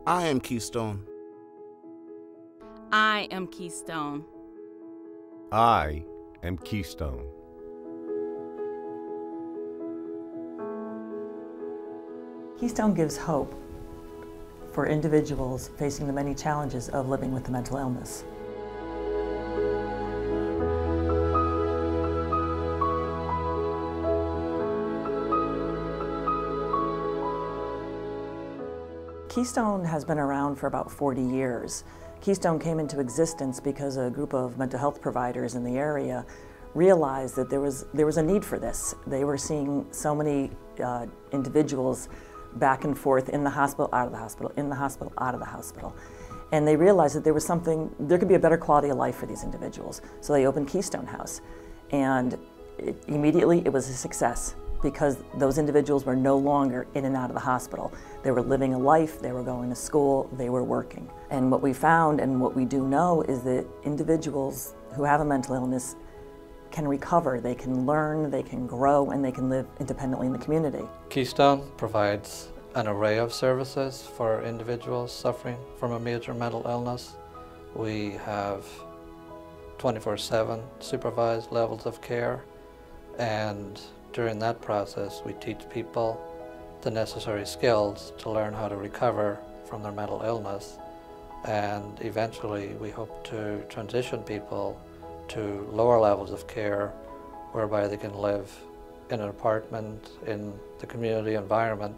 I am Keystone. I am Keystone. I am Keystone. Keystone gives hope for individuals facing the many challenges of living with a mental illness. Keystone has been around for about 40 years. Keystone came into existence because a group of mental health providers in the area realized that there was a need for this. They were seeing so many individuals back and forth in the hospital, out of the hospital, in the hospital, out of the hospital. And they realized that there could be a better quality of life for these individuals. So they opened Keystone House. And immediately it was a success because those individuals were no longer in and out of the hospital. They were living a life, they were going to school, they were working. And what we found and what we do know is that individuals who have a mental illness can recover, they can learn, they can grow, and they can live independently in the community. Keystone provides an array of services for individuals suffering from a major mental illness. We have 24/7 supervised levels of care, and during that process we teach people the necessary skills to learn how to recover from their mental illness, and eventually we hope to transition people to lower levels of care whereby they can live in an apartment in the community environment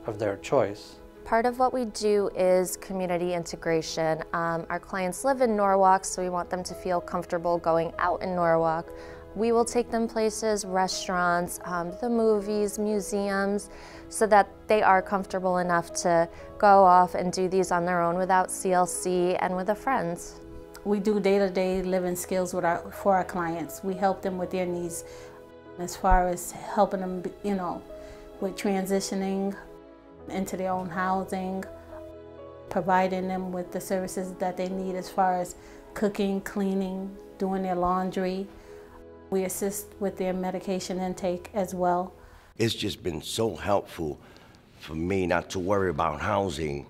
of their choice. Part of what we do is community integration. Our clients live in Norwalk, so we want them to feel comfortable going out in Norwalk. We will take them places, restaurants, the movies, museums, so that they are comfortable enough to go off and do these on their own without CLC and with a friend. We do day-to-day living skills for our clients. We help them with their needs as far as helping them, with transitioning into their own housing, providing them with the services that they need as far as cooking, cleaning, doing their laundry. We assist with their medication intake as well. It's just been so helpful for me not to worry about housing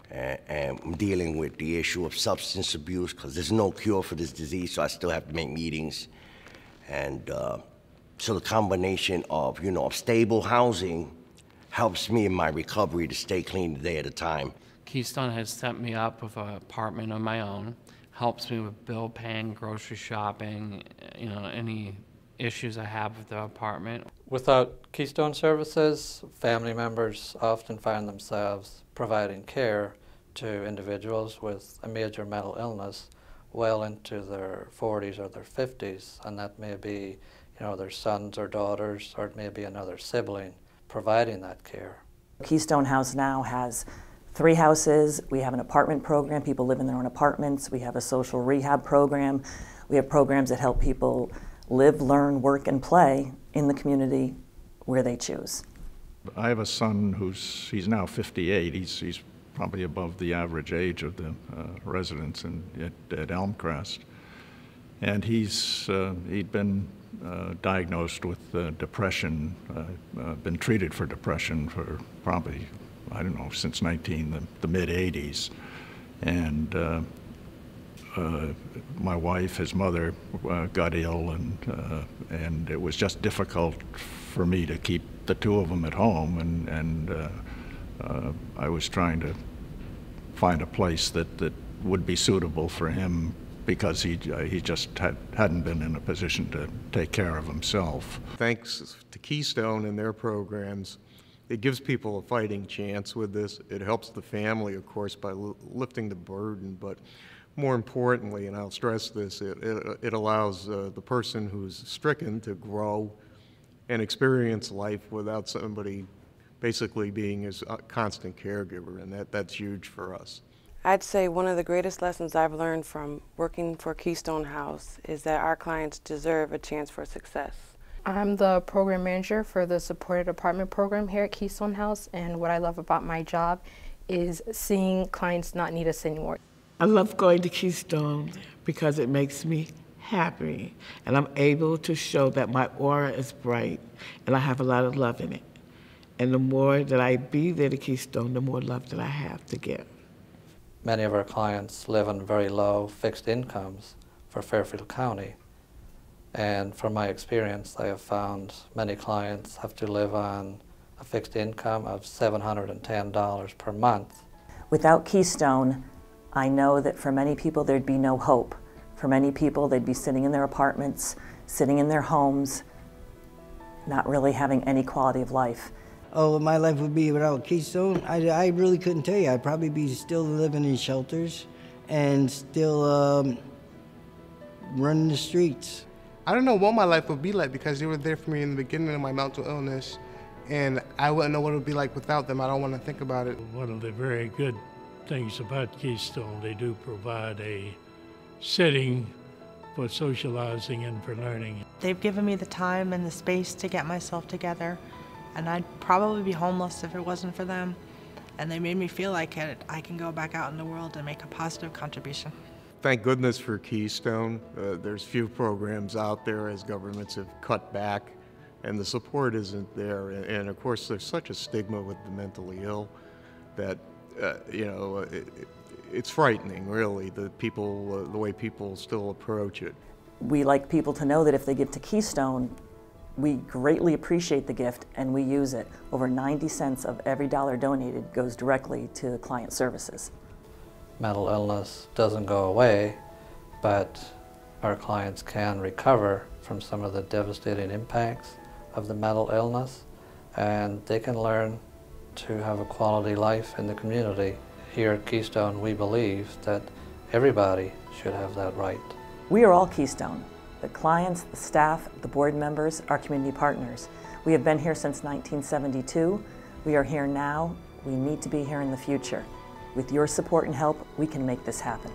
and dealing with the issue of substance abuse, because there's no cure for this disease, so I still have to make meetings. And so the combination of, of stable housing helps me in my recovery to stay clean a day at a time. Keystone has set me up with an apartment of my own, helps me with bill paying, grocery shopping, any issues I have with the apartment. Without Keystone services, family members often find themselves providing care to individuals with a major mental illness well into their 40s or their 50s, and that may be their sons or daughters, or it may be another sibling providing that care. Keystone House now has 3 houses. We have an apartment program, people live in their own apartments. We have a social rehab program. We have programs that help people live, learn, work, and play in the community where they choose. I have a son he's now 58. He's probably above the average age of the residents at Elmcrest. And he'd been diagnosed with depression, been treated for depression for probably, since the mid-'80s. And my wife, his mother, got ill, and it was just difficult for me to keep the 2 of them at home, and I was trying to find a place that would be suitable for him, because he just hadn't been in a position to take care of himself. Thanks to Keystone and their programs, it gives people a fighting chance with this. It helps the family, of course, by lifting the burden, but more importantly, and I'll stress this, it allows the person who's stricken to grow and experience life without somebody basically being his constant caregiver, and that's huge for us. I'd say one of the greatest lessons I've learned from working for Keystone House is that our clients deserve a chance for success. I'm the program manager for the supported apartment program here at Keystone House, and what I love about my job is seeing clients not need us anymore. I love going to Keystone because it makes me happy, and I'm able to show that my aura is bright and I have a lot of love in it. And the more that I be there to Keystone, the more love that I have to give. Many of our clients live on very low fixed incomes for Fairfield County. And from my experience, I have found many clients have to live on a fixed income of $710 per month. Without Keystone, I know that for many people there'd be no hope. For many people, they'd be sitting in their apartments, sitting in their homes, not really having any quality of life. Oh, what my life would be without Keystone, I really couldn't tell you. I'd probably be still living in shelters and still running the streets. I don't know what my life would be like because they were there for me in the beginning of my mental illness, and I wouldn't know what it would be like without them. I don't want to think about it. One of the very good things about Keystone, they do provide a setting for socializing and for learning. They've given me the time and the space to get myself together, and I'd probably be homeless if it wasn't for them. And they made me feel like I can go back out in the world and make a positive contribution. Thank goodness for Keystone. There's few programs out there as governments have cut back and the support isn't there. And of course there's such a stigma with the mentally ill that, it's frightening really, the way people still approach it. We like people to know that if they give to Keystone, we greatly appreciate the gift and we use it. Over 90 cents of every dollar donated goes directly to client services. Mental illness doesn't go away, but our clients can recover from some of the devastating impacts of the mental illness, and they can learn to have a quality life in the community. Here at Keystone, we believe that everybody should have that right. We are all Keystone. The clients, the staff, the board members, our community partners. We have been here since 1972. We are here now. We need to be here in the future. With your support and help, we can make this happen.